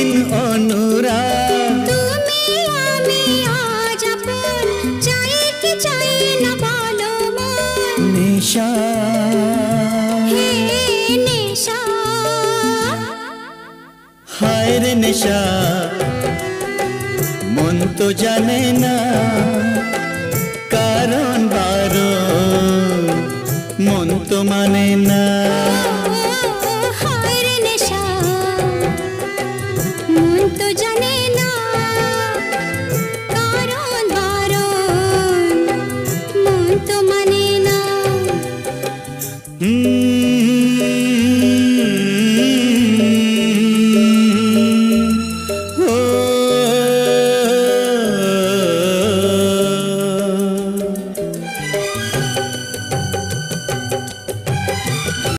গভীর অনুরাগ তুমি আমি আজ আপন চাই কি চাই না বলো মন নেশা হে নেশা হায় রে নেশা মন তো জানে না কারণ বারণ মন তো মানে না